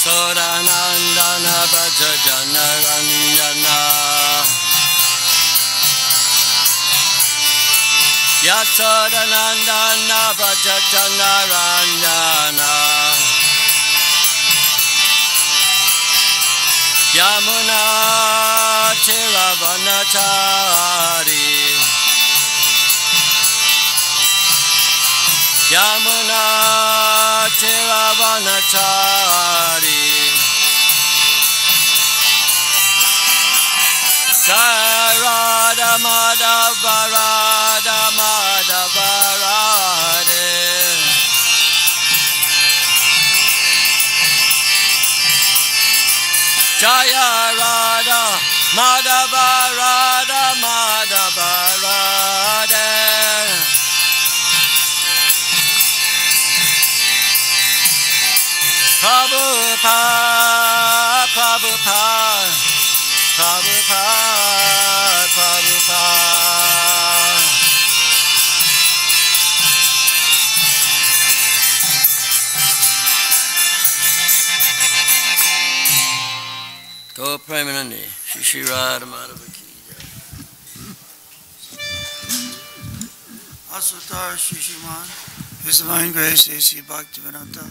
Yasodanandana Brajajana Ranjana Yasodanandana Brajajana Ranjana Yamuna Chiravanachari Yamuna Chiravanachari Sarada Madhavarada Madhavarade Jaya Radha Madhavarada Madhavarade Prabhupada, Prabhupada, Prabhupada, Prabhupada. Go Premanandi, Shri Radha Madhava Ki Jai. Asutar Shishiman, His Divine Grace A.C. Bhaktivedanta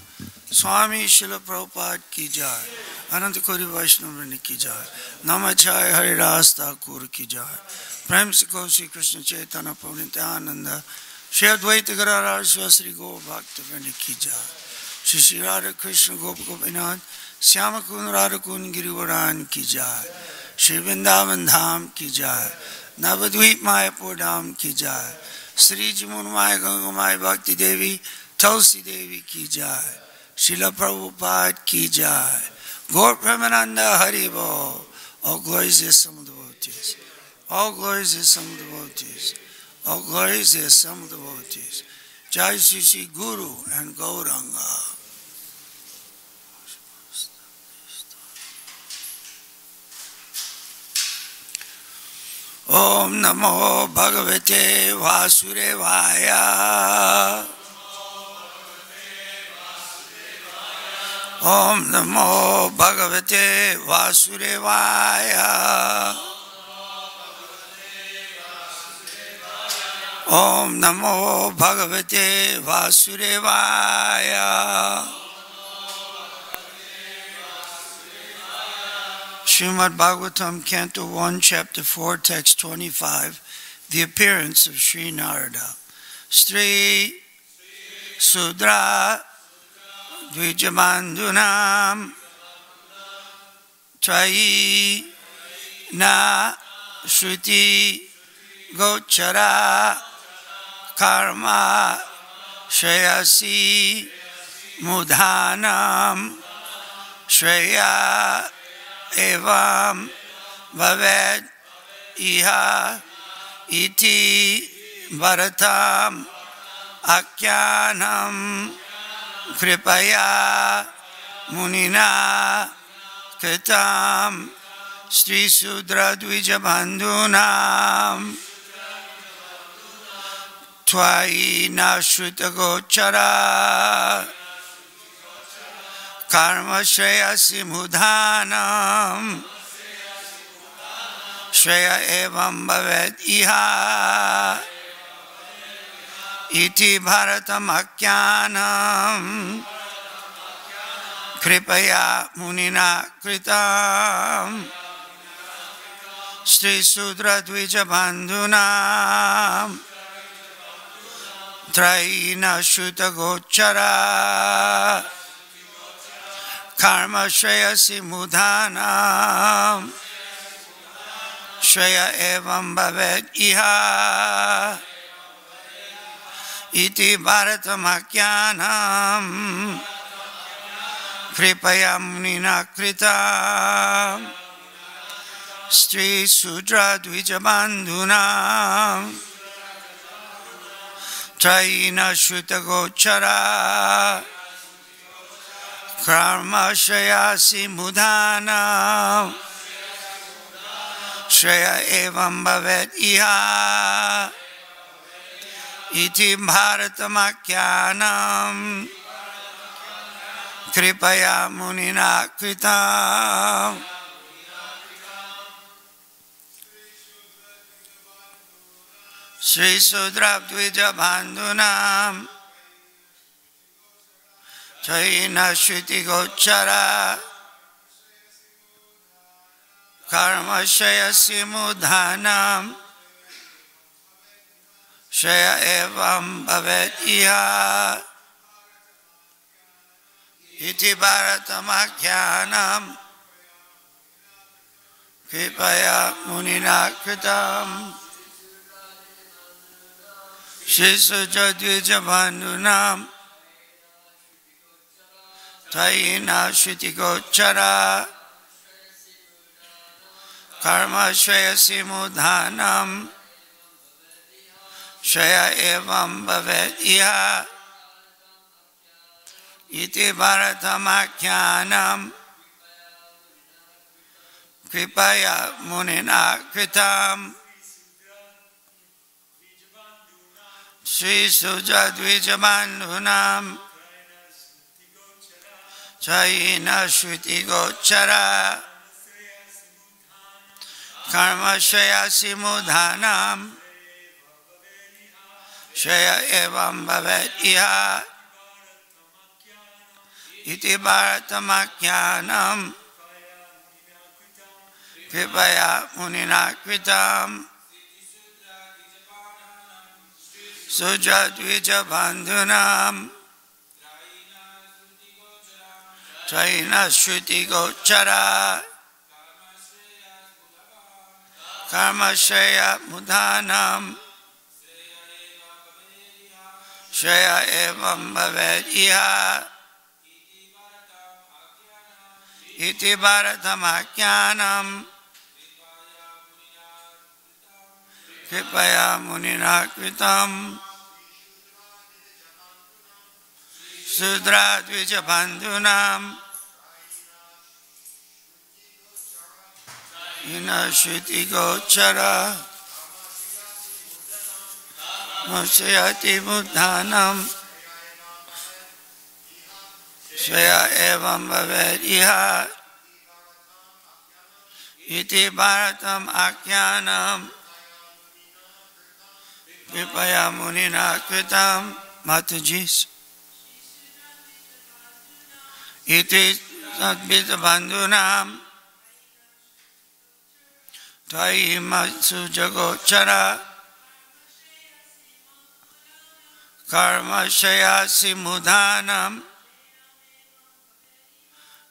Swami Srila Prabhupada Ki Jai, Ananta Kori Vaishnavani Ki Jai, Namachai Haridas Thakur Ki Jai, Prem Sikho Sri Krishna Chaitanya Prabhu Nityananda, Shri Advaita Gadadhar Swasri Gaur Bhaktivinoda Ki Jai, Shri Shri Radha Krishna Gop Gopinath, Syama Kun Radha Kun Girivaran Ki Jai, Shri Vrindavan Dham Ki Jai, Navadvip Mayapur Dham Ki Jai, Sri Jamunmaya Gangamaya Bhakti Devi, Tulsi Devi Ki Jai, Srila Prabhupada Ki Jai, Gaur Premananda Haribo. All glories to some of the devotees. All glories to some of the devotees. All glories to some of the devotees. Jai Sri Sri Guru and Gauranga. Om Namo Bhagavate Vasudevaya. Om Namo Bhagavate Vasudevaya. Om Namo Bhagavate Vasudevaya. Srimad Bhagavatam, Canto 1, Chapter 4, Text 25, The Appearance of Sri Narada. Sri Sudra Dvijabandhunam Trayi Na Shruti Gochara Karma Shreyasi Mudhanam Shreya Evam Bhaved Iha Iti Bharatam Akyanam Kripaya Munina Ketam Sri Sudra Dvijabandhunam Twai Nashruta Gochara Karma Shreyasi Mudhanam Shreya Evam Bhavet Iha Iti Bharatam Akyanam Kripaya Munina Kritam Sri Sudra Dvijabandhunam Traina Shuta Gochara Karma Shreyasi Mudhanam Shreya Evam Bhavet Iha Iti Bharatam Akyanam Kripaya Munina Kritam Sri Sudra Dvijabandhunam Traina Shuta Gochara Karma Shreyasi Mudhanam Shreya Evam Bhavet Iha Iti Bharatam Akyanam Kripaya munina kritam. Sri Sudra Dvija Bandhunam Chaina Shruti Gochara Karma Shaya Simudhanam Shaya Evam Bhavet Iha Iti Bharatamakyanam Kripaya Munina Kritam Shri Sudra Dvija Bandhunam Taina Shruti Gochara Karma Shaya Simudhanam Shaya Evam Bhavet Iha Iti Bharatamakyanam Kripaya Munina Kritam Sri Sudra Dvija Bandhunam Chaina Shruti Gochara Karma Shaya Simudhanam Shaya Evam Bhavet Iha Iti Bharatamakyanam Kripaya Munina Kritam Sudra Dvija Bandhunam Chaina Shruti Gochara Karma Shaya Mudhanam Shaya Evam Bhavet Iha Iti Bharatamakyanam Kripaya Munina Kritam Sudra Dvija Bandhunam Ina Shruti Gochara Masayati Buddhanam Shaya Evam Bhavet Iha Iti Bharatam Akyanam Kripaya Munina Kritam Matajis Iti Sadbita Bandhunam Tvai Matsu Jagochara Karma Shaya Simudhanam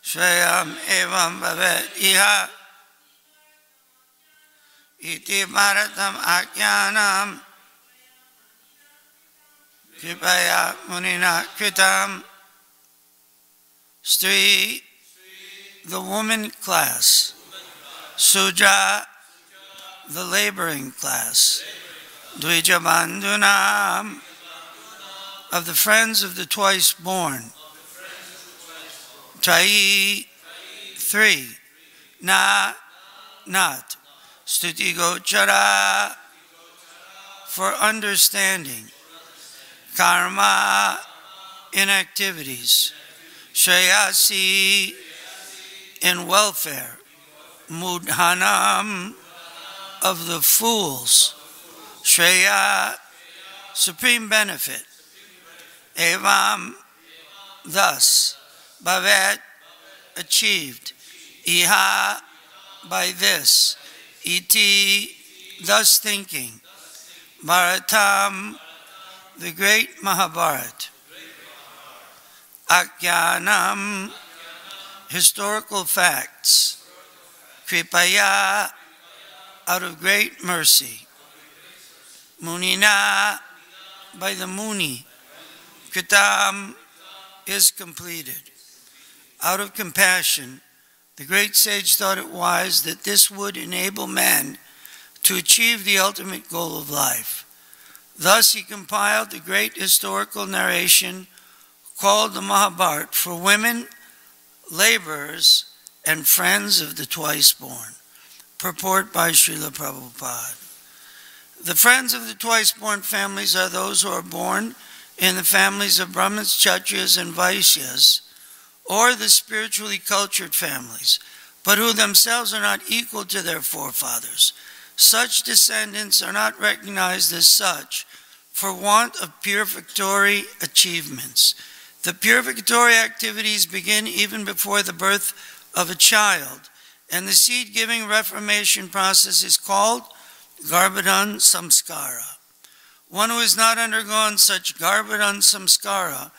Shayam Evam Bhavet Iha Iti Bharatam Akyanam Kripaya Munina Kritam Stri, the woman class. Sudra, the laboring class. Dvija Bandhunam, of the friends of the twice born. Trai, three. Na, not. Stuti Gochara, for understanding. Karma, inactivities. Shreyasi, in welfare. Mudhanam, of the fools. Shreya, supreme benefit. Evam, thus. Bhavet, achieved. Iha, by this. Iti, thus thinking. Bharatam, the great Mahabharata. Akyanam, historical facts. Kripaya, out of great mercy. Munina, by the Muni. Kritam, is completed. Out of compassion, the great sage thought it wise that this would enable man to achieve the ultimate goal of life. Thus he compiled the great historical narration called the Mahabharata for women, laborers, and friends of the twice born. Purport by Srila Prabhupada. The friends of the twice born families are those who are born in the families of Brahmins, Kshatriyas, and Vaishyas, or the spiritually cultured families, but who themselves are not equal to their forefathers. Such descendants are not recognized as such for want of purificatory achievements. The purificatory activities begin even before the birth of a child, and the seed-giving reformation process is called Garbhadan Samskara. One who has not undergone such Garbhadan Samskara,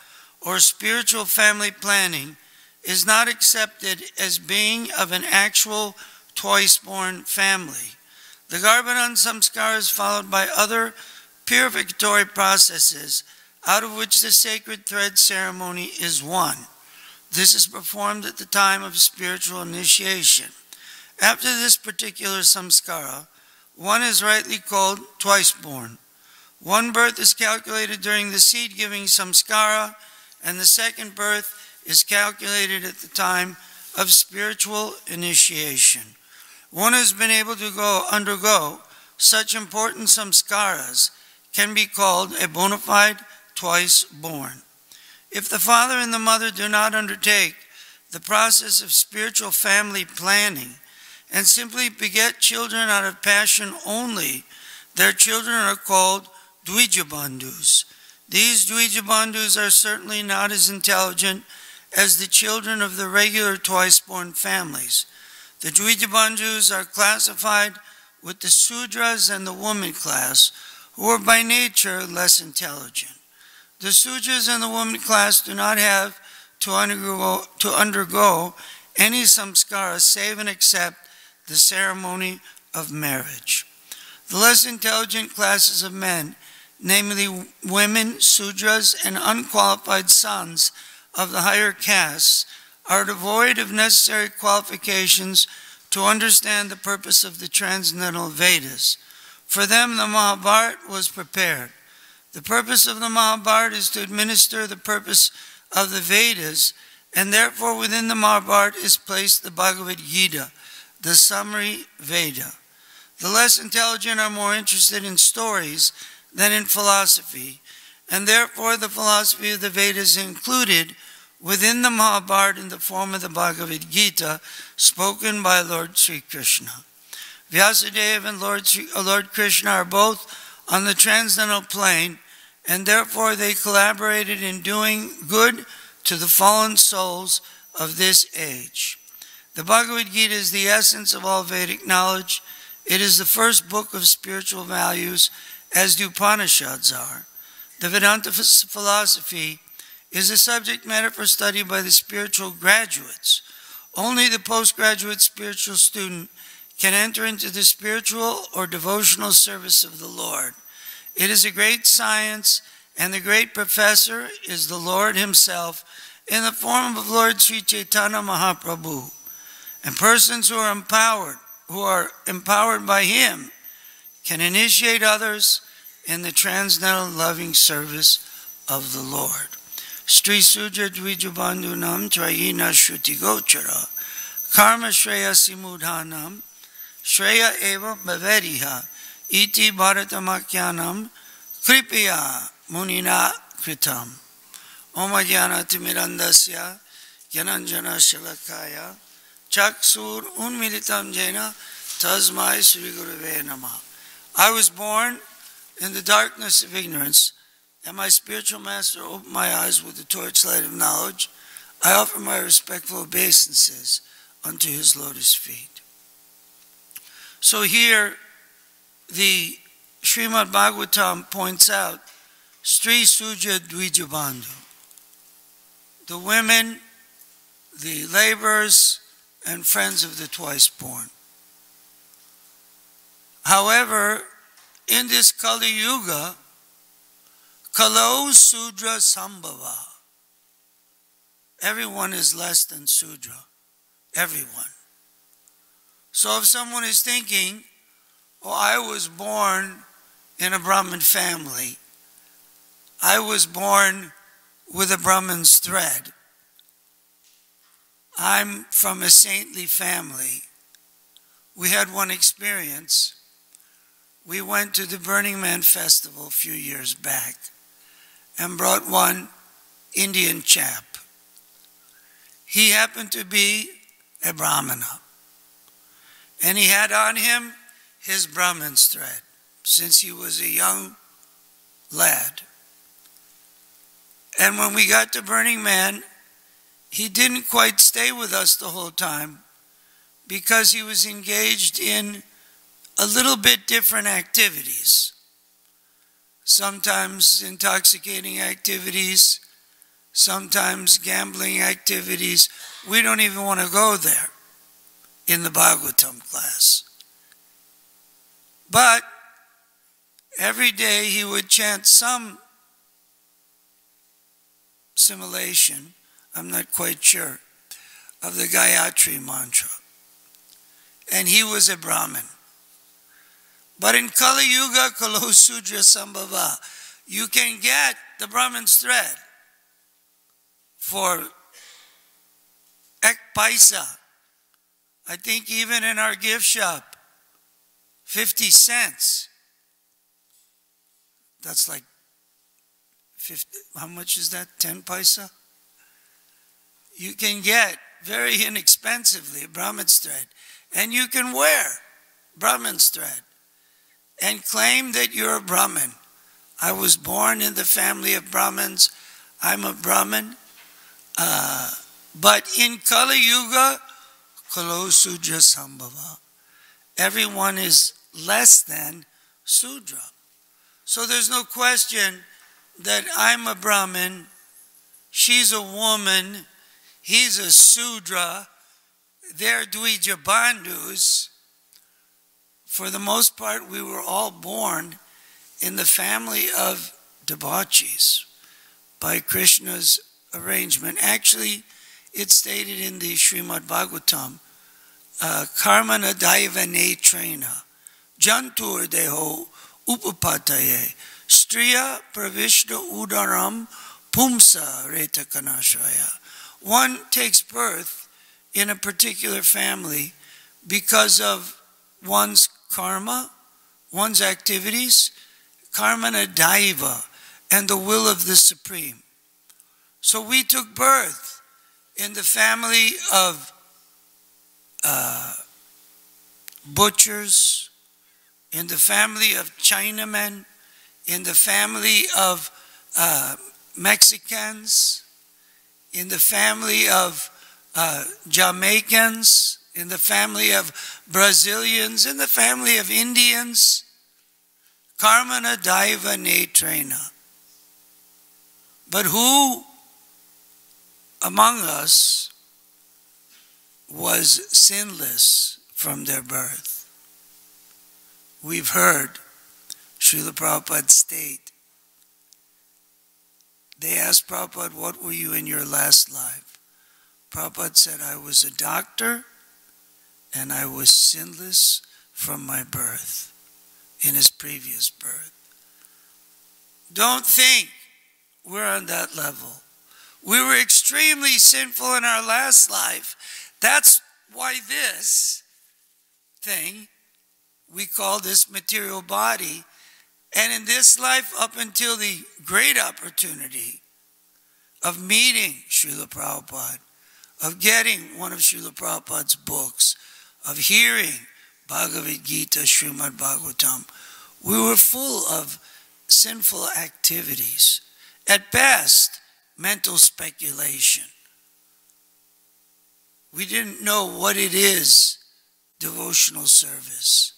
or spiritual family planning, is not accepted as being of an actual twice-born family. The Garbhadan Samskara is followed by other purificatory processes, out of which the sacred thread ceremony is one. This is performed at the time of spiritual initiation. After this particular samskara, one is rightly called twice-born. One birth is calculated during the seed-giving samskara, and the second birth is calculated at the time of spiritual initiation. One who has been able to undergo such important samskaras can be called a bona fide twice-born. If the father and the mother do not undertake the process of spiritual family planning and simply beget children out of passion only, their children are called Dvijabandhus. These Dvijabandhus are certainly not as intelligent as the children of the regular twice-born families. The Dvijabandhus are classified with the Sudras and the woman class, who are by nature less intelligent. The Sudras and the woman class do not have to undergo any samskara save and except the ceremony of marriage. The less intelligent classes of men, namely women, Sudras, and unqualified sons of the higher castes, are devoid of necessary qualifications to understand the purpose of the transcendental Vedas. For them, the Mahabharata was prepared. The purpose of the Mahabharata is to administer the purpose of the Vedas, and therefore within the Mahabharata is placed the Bhagavad Gita, the summary Veda. The less intelligent are more interested in stories than in philosophy, and therefore the philosophy of the Vedas is included within the Mahabharata in the form of the Bhagavad Gita spoken by Lord Sri Krishna. Vyasadeva and Lord Krishna are both on the transcendental plane, and therefore they collaborated in doing good to the fallen souls of this age. The Bhagavad Gita is the essence of all Vedic knowledge. It is the first book of spiritual values, as the Upanishads are. The Vedanta philosophy is a subject matter for study by the spiritual graduates. Only the postgraduate spiritual student can enter into the spiritual or devotional service of the Lord. It is a great science, and the great professor is the Lord himself in the form of Lord Sri Chaitanya Mahaprabhu. And persons who are empowered by him can initiate others in the transcendental loving service of the Lord. Sri Sudra Dvijabandhunam Trayina Shruti Gochara Karma Shreya Simudhanam Shreya Eva Bhaveriha Iti Bharatamakyanam Kripaya Munina Kritam Om Ajnana Timirandasya Gyananjana Shalakaya Chaksur Unmilitam Jena Tasmai Sri Gurave Namah. I was born in the darkness of ignorance, and my spiritual master opened my eyes with the torchlight of knowledge. I offer my respectful obeisances unto his lotus feet. So here, the Srimad Bhagavatam points out Sri Sudra Dvijabandhu. The women, the laborers, and friends of the twice-born. However, in this Kali Yuga, Kalo Sudra Sambhava. Everyone is less than Sudra. Everyone. So if someone is thinking, oh, I was born in a Brahmin family. I was born with a Brahmin's thread. I'm from a saintly family. We had one experience. We went to the Burning Man festival a few years back and brought one Indian chap. he happened to be a Brahmana. And he had on him his Brahman's thread since he was a young lad. And when we got to Burning Man, he didn't quite stay with us the whole time because he was engaged in a little bit different activities. Sometimes intoxicating activities, sometimes gambling activities. We don't even want to go there in the Bhagavatam class. But every day he would chant some simulation, I'm not quite sure, of the Gayatri mantra. And he was a Brahmin. But in Kali Yuga, Kalo Sudra Sambhava, you can get the Brahmin's thread for ek paisa. I think even in our gift shop, 50 cents. That's like 50, how much is that? 10 paisa? You can get very inexpensively Brahmin's thread. And you can wear Brahmin's thread and claim that you're a Brahmin. I was born in the family of Brahmins. I'm a Brahmin. But in Kali Yuga, Kalo Sudra Sambhava, everyone is less than Sudra. So there's no question that I'm a Brahmin, she's a woman, he's a Sudra, they're Dvija Bandhus. For the most part, we were all born in the family of debauchees by Krishna's arrangement. Actually, it's stated in the Srimad Bhagavatam, Karmana Daiva Netrena, Jantur Deho Upapataye, Striya Pravishta Udaram Pumsa Reta Kanashaya. One takes birth in a particular family because of one's karma, one's activities, karmana daiva, and the will of the Supreme. So we took birth in the family of butchers, in the family of Chinamen, in the family of Mexicans, in the family of Jamaicans, in the family of Brazilians, in the family of Indians. Karmana Daiva Netrena. But who among us was sinless from their birth? We've heard Srila Prabhupada state. They asked Prabhupada, what were you in your last life? Prabhupada said, I was a doctor and I was sinless from my birth, in his previous birth. Don't think we're on that level. We were extremely sinful in our last life. That's why this thing, we call this material body, and in this life up until the great opportunity of meeting Srila Prabhupada, of getting one of Srila Prabhupada's books, of hearing Bhagavad Gita, Srimad Bhagavatam, we were full of sinful activities. At best, mental speculation. We didn't know what it is, devotional service.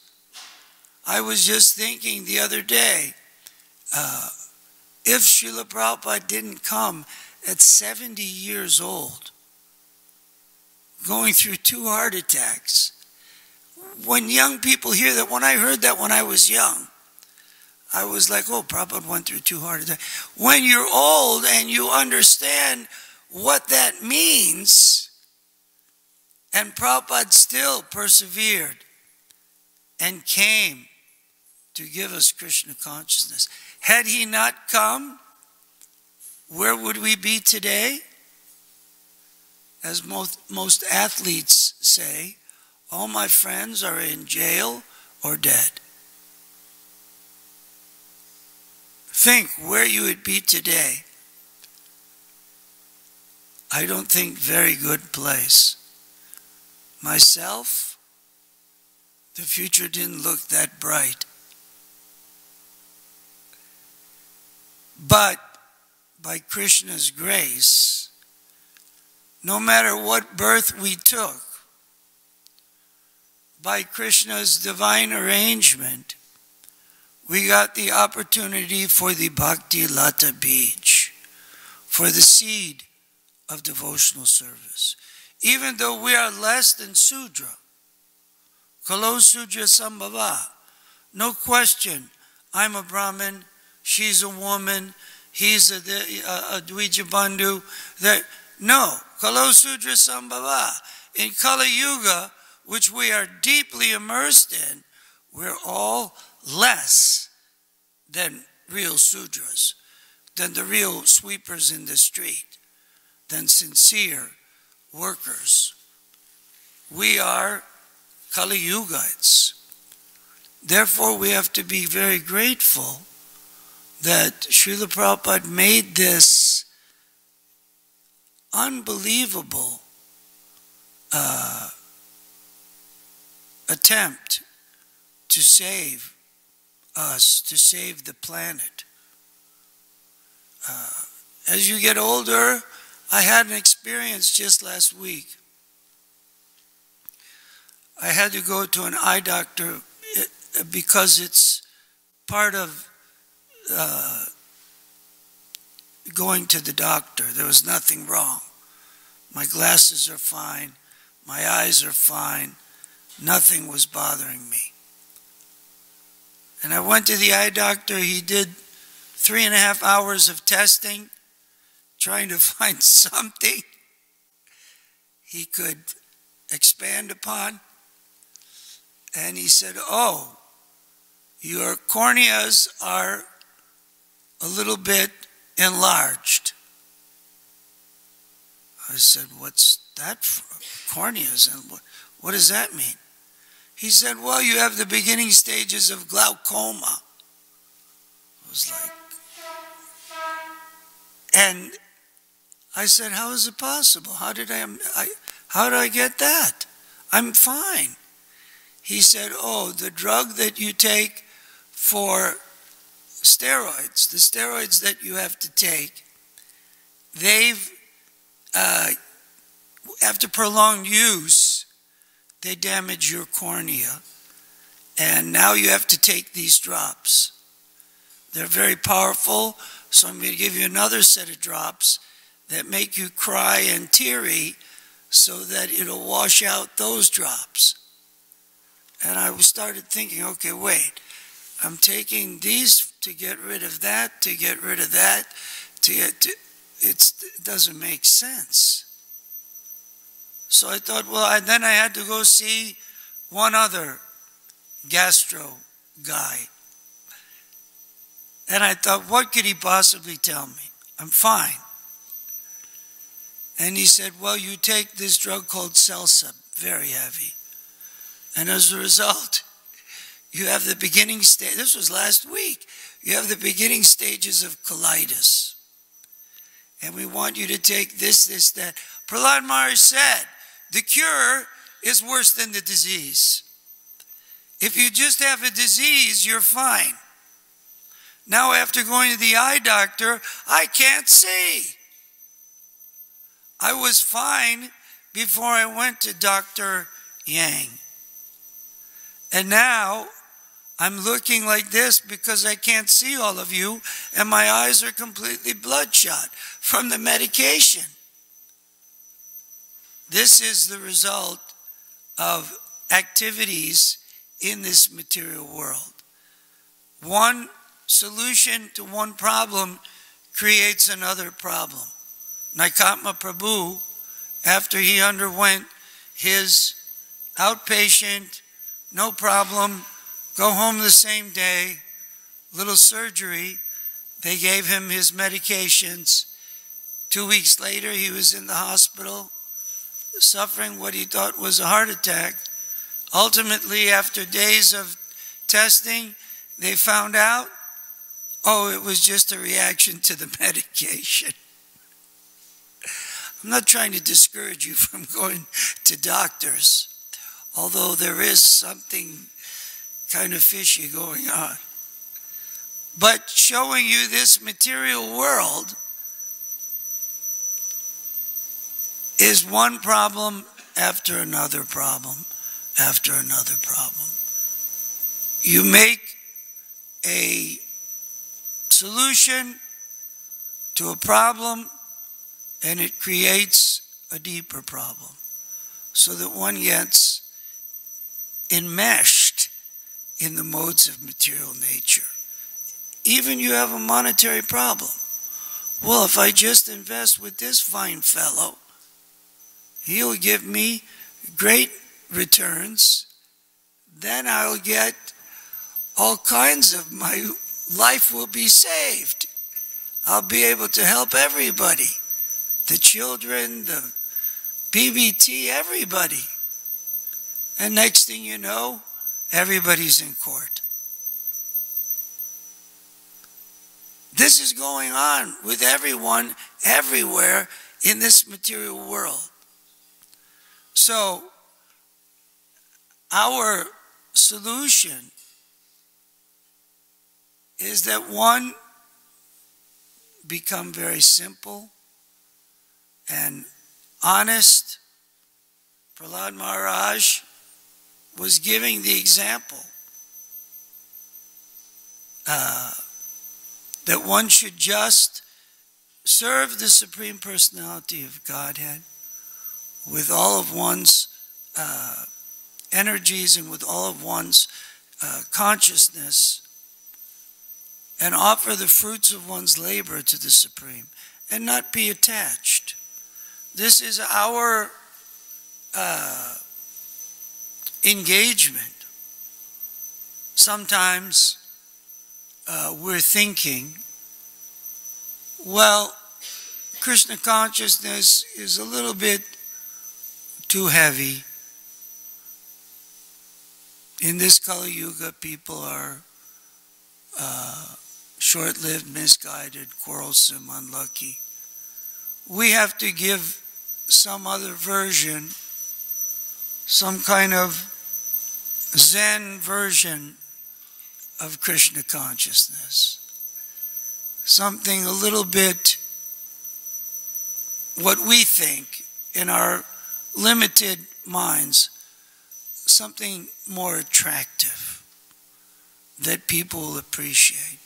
I was just thinking the other day, if Srila Prabhupada didn't come at 70 years old, going through 2 heart attacks, when young people hear that, when I heard that when I was young, I was like, oh, Prabhupada went through 2 heart attacks. When you're old and you understand what that means, and Prabhupada still persevered and came to give us Krishna consciousness. Had he not come, where would we be today? As most athletes say, all my friends are in jail or dead. Think where you would be today. I don't think, very good place. Myself, the future didn't look that bright. But by Krishna's grace, no matter what birth we took, by Krishna's divine arrangement, we got the opportunity for the Bhakti Lata Bij, for the seed of devotional service. Even though we are less than Sudra, Kalo Sudra Sambhava, no question, I'm a Brahmin, she's a woman, he's a Dvija Bandhu. No, Kalo Sudra Sambhava. In Kali Yuga, which we are deeply immersed in, we're all less than real Sudras, than the real sweepers in the street, than sincere workers. We are Kali Yugites. Therefore, we have to be very grateful that Srila Prabhupada made this unbelievable attempt to save us, to save the planet. As you get older, I had an experience just last week. I had to go to an eye doctor because it's part of going to the doctor. There was nothing wrong. My glasses are fine. My eyes are fine. Nothing was bothering me. And I went to the eye doctor. He did 3.5 hours of testing, trying to find something he could expand upon. And he said, oh, your corneas are a little bit enlarged. I said, what's that for? Corneas? And what does that mean? He said, well, you have the beginning stages of glaucoma. I was like, and I said, how is it possible? How did I get that? I'm fine. He said, oh, the drug that you take for steroids, the steroids that you have to take, they've, after prolonged use, they damage your cornea. And now you have to take these drops. They're very powerful, so I'm going to give you another set of drops that make you cry and teary so that it'll wash out those drops. And I started thinking, okay, wait, I'm taking these to get rid of that, to get rid of that, it doesn't make sense. So I thought, well, then I had to go see one other gastro guy. And I thought, what could he possibly tell me? I'm fine. And he said, well, you take this drug called Celsa, very heavy. And as a result, you have the beginning stage. This was last week. You have the beginning stages of colitis. And we want you to take this, that. Prahlad Maharaj said, the cure is worse than the disease. If you just have a disease, you're fine. Now after going to the eye doctor, I can't see. I was fine before I went to Dr. Yang. And now I'm looking like this because I can't see all of you and my eyes are completely bloodshot from the medication. This is the result of activities in this material world. One solution to one problem creates another problem. Naikatma Prabhu, after he underwent his outpatient, no problem, go home the same day, little surgery, they gave him his medications. 2 weeks later, he was in the hospital, suffering what he thought was a heart attack. Ultimately, after days of testing, they found out, oh, it was just a reaction to the medication. I'm not trying to discourage you from going to doctors, although there is something kind of fishy going on. But showing you this material world is one problem after another problem after another problem. You make a solution to a problem and it creates a deeper problem, so that one gets enmeshed in the modes of material nature. Even you have a monetary problem. Well, if I just invest with this fine fellow, he'll give me great returns, then I'll get all kinds of, my life will be saved. I'll be able to help everybody. The children, the BBT, everybody. And next thing you know, everybody's in court. This is going on with everyone, everywhere in this material world. So, our solution is that one, become very simple and honest. Prahlad Maharaj was giving the example that one should just serve the Supreme Personality of Godhead with all of one's energies and with all of one's consciousness, and offer the fruits of one's labor to the Supreme, and not be attached. This is our engagement. Sometimes we're thinking, well, Krishna consciousness is a little bit too heavy. In this Kali Yuga, people are short-lived, misguided, quarrelsome, unlucky. We have to give some other version, some kind of Zen version of Krishna consciousness. Something a little bit what we think in our limited minds, something more attractive that people will appreciate.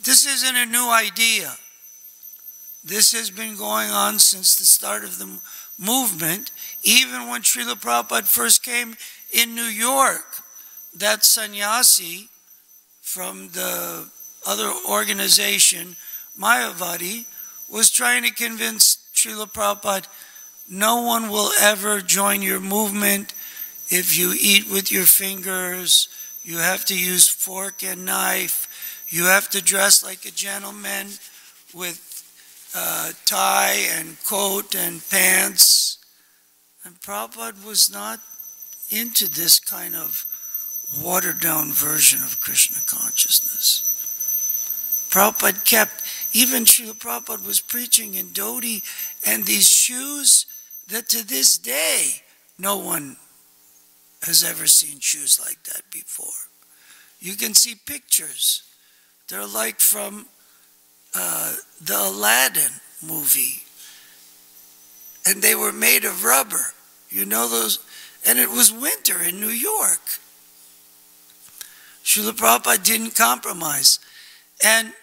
This isn't a new idea. This has been going on since the start of the movement. Even when Srila Prabhupada first came in New York, that sannyasi from the other organization, Mayavadi, was trying to convince Srila Prabhupada, no one will ever join your movement if you eat with your fingers. You have to use fork and knife. You have to dress like a gentleman with tie and coat and pants. And Prabhupada was not into this kind of watered-down version of Krishna consciousness. Prabhupada kept, even Srila Prabhupada was preaching in dhoti and these shoes that to this day no one has ever seen shoes like that before. You can see pictures. They're like from the Aladdin movie. And they were made of rubber. You know those? And it was winter in New York. Srila Prabhupada didn't compromise. And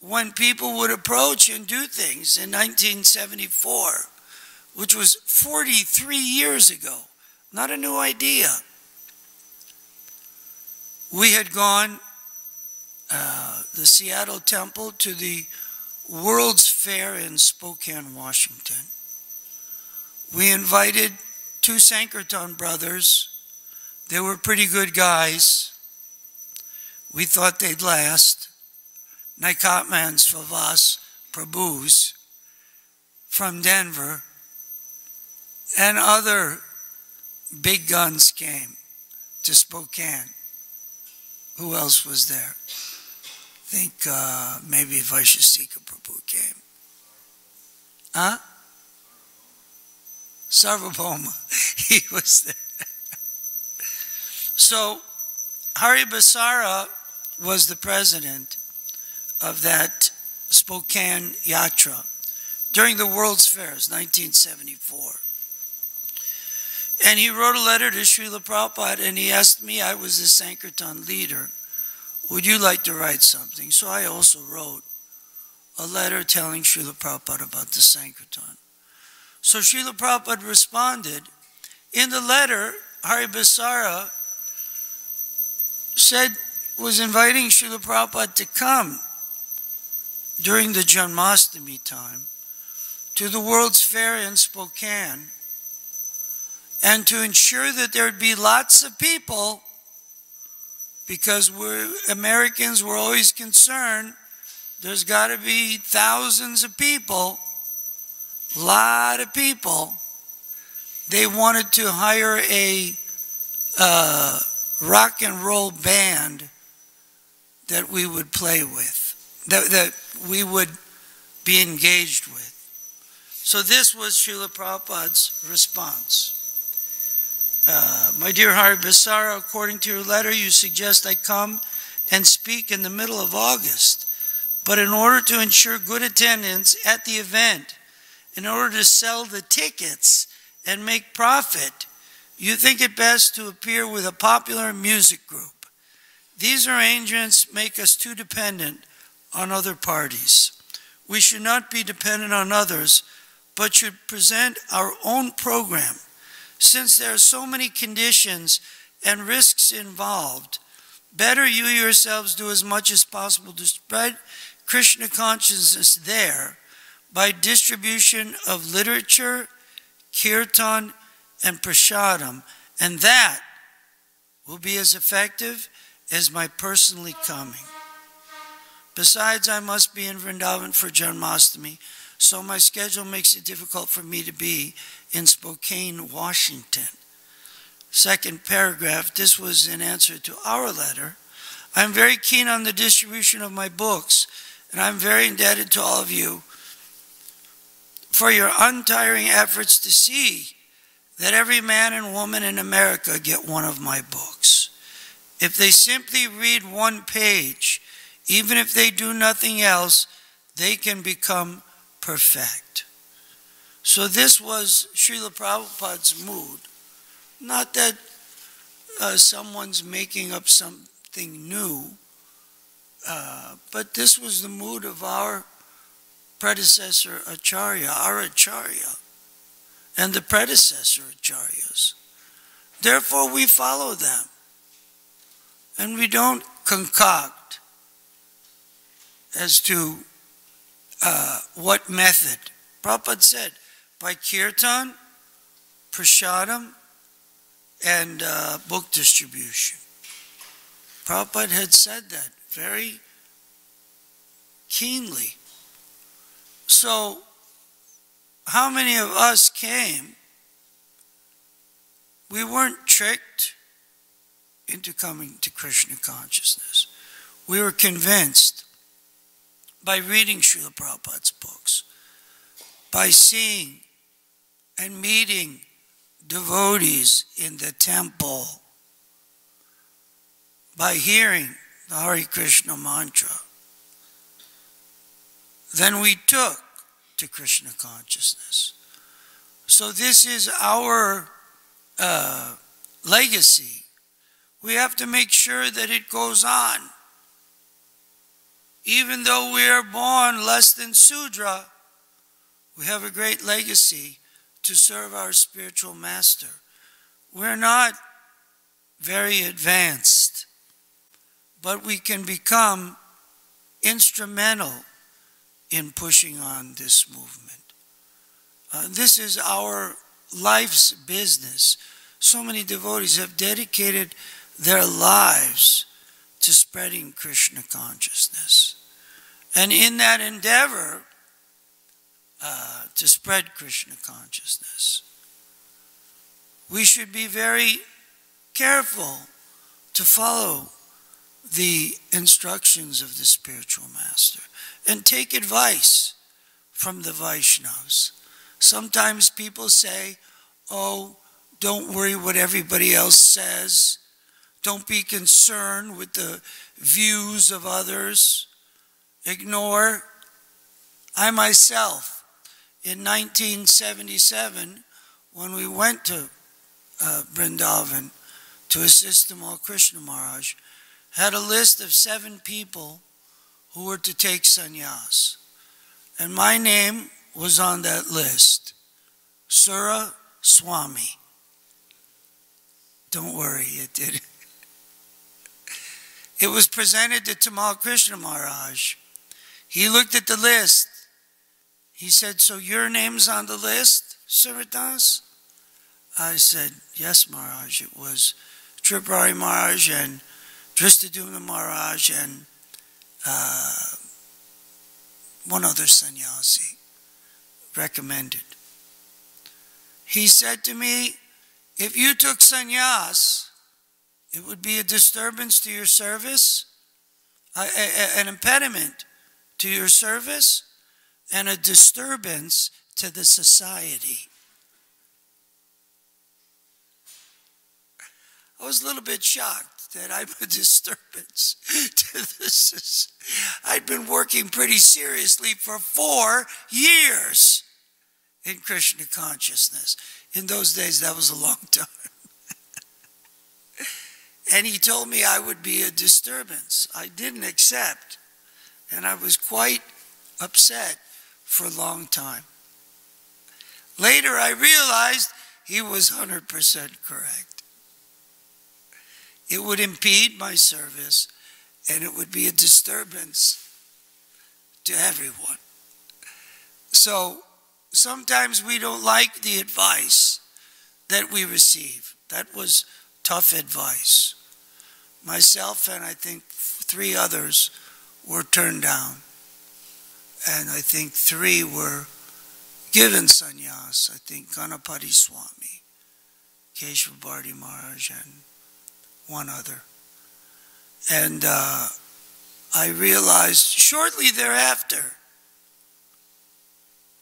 when people would approach and do things in 1974, which was 43 years ago, not a new idea. We had gone, the Seattle Temple, to the World's Fair in Spokane, Washington. We invited two Sankirtan brothers. They were pretty good guys. We thought they'd last. Naikatman Svavas Prabhus from Denver, and other big guns came to Spokane. Who else was there? I think maybe Vaishesika Prabhu came. Huh? Sarvabhauma. He was there. So Hari Basara was the president of that Spokane Yatra during the World's Fairs, 1974. And he wrote a letter to Srila Prabhupada, and he asked me, I was the Sankirtan leader, would you like to write something? So I also wrote a letter telling Srila Prabhupada about the Sankirtan. So Srila Prabhupada responded. In the letter, Hari Basara was inviting Srila Prabhupada to come during the Janmashtami time to the World's Fair in Spokane, and to ensure that there would be lots of people, because Americans were always concerned there's got to be thousands of people, a lot of people. They wanted to hire a rock and roll band that we would play with, that we would be engaged with. So this was Srila Prabhupada's response. My dear Hari Basara, according to your letter, you suggest I come and speak in the middle of August. But in order to ensure good attendance at the event, in order to sell the tickets and make profit, you think it best to appear with a popular music group. These arrangements make us too dependent on other parties. We should not be dependent on others, but should present our own program. Since there are so many conditions and risks involved, better you yourselves do as much as possible to spread Krishna consciousness there by distribution of literature, kirtan, and prasadam, and that will be as effective as my personally coming. Besides, I must be in Vrindavan for Janmashtami, so my schedule makes it difficult for me to be in Spokane, Washington. Second paragraph, this was in answer to our letter. I'm very keen on the distribution of my books, and I'm very indebted to all of you for your untiring efforts to see that every man and woman in America get one of my books. If they simply read one page, even if they do nothing else, they can become perfect. So this was Srila Prabhupada's mood. Not that someone's making up something new, but this was the mood of our predecessor Acharya, our Acharya, and the predecessor Acharyas. Therefore, we follow them, and we don't concoct as to what method. Prabhupada said, by kirtan, prasadam, and book distribution. Prabhupada had said that very keenly. So, how many of us came? We weren't tricked into coming to Krishna consciousness. We were convinced by reading Srila Prabhupada's books, by seeing and meeting devotees in the temple, by hearing the Hare Krishna mantra. Then we took to Krishna consciousness. So this is our legacy. We have to make sure that it goes on. Even though we are born less than Sudra, we have a great legacy to serve our spiritual master. We're not very advanced, but we can become instrumental in pushing on this movement. This is our life's business. So many devotees have dedicated their lives to spreading Krishna consciousness. And in that endeavor to spread Krishna consciousness, we should be very careful to follow the instructions of the spiritual master and take advice from the Vaishnavas. Sometimes people say, oh, don't worry what everybody else says. Don't be concerned with the views of others. Ignore. I myself, in 1977, when we went to Vrindavan to assist Tamal Krishna Maharaj, had a list of 7 people who were to take sannyas. And my name was on that list. Sura Swami. Don't worry, it did. It was presented to Tamal Krishna Maharaj. He looked at the list. He said, so your name's on the list, Suradas? I said, yes, Maharaj. It was Tripurari Maharaj and Dristadumna Maharaj and one other sannyasi recommended. He said to me, if you took sannyas, it would be a disturbance to your service, an impediment to your service, and a disturbance to the society. I was a little bit shocked that I'm a disturbance to this. I'd been working pretty seriously for 4 years in Krishna consciousness. In those days, that was a long time. And he told me I would be a disturbance. I didn't accept. And I was quite upset for a long time. Later, I realized he was 100% correct. It would impede my service, and it would be a disturbance to everyone. So sometimes we don't like the advice that we receive. That was tough advice. Myself and I think 3 others were turned down. And I think 3 were given sannyas. I think Ganapati Swami, Keshava Bharti Maharaj, and 1 other. And I realized shortly thereafter,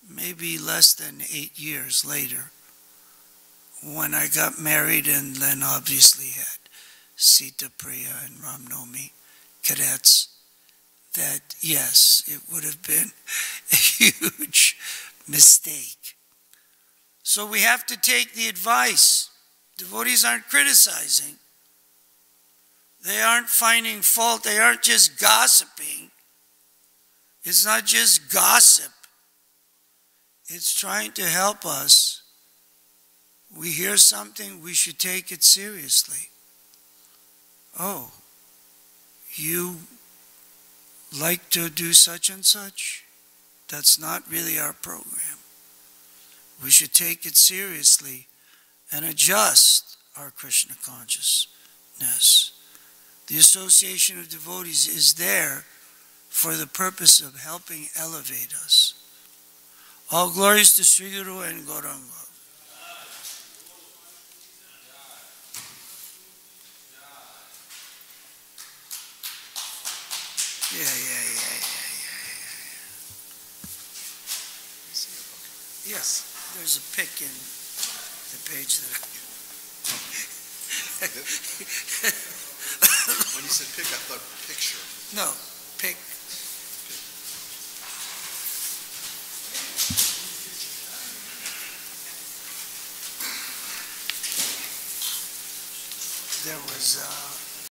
maybe less than 8 years later, when I got married and then obviously had Sita Priya and Ramnomi cadets, that yes, it would have been a huge mistake. So we have to take the advice. Devotees aren't criticizing. They aren't finding fault. They aren't just gossiping. It's not just gossip. It's trying to help us. We hear something, we should take it seriously. Oh, you like to do such and such? That's not really our program. We should take it seriously and adjust our Krishna consciousness. The Association of Devotees is there for the purpose of helping elevate us. All glories to Sri Guru and Gauranga. Yeah. Yes, there's a pic in the page that When you said pic, I thought picture. No, pic. There was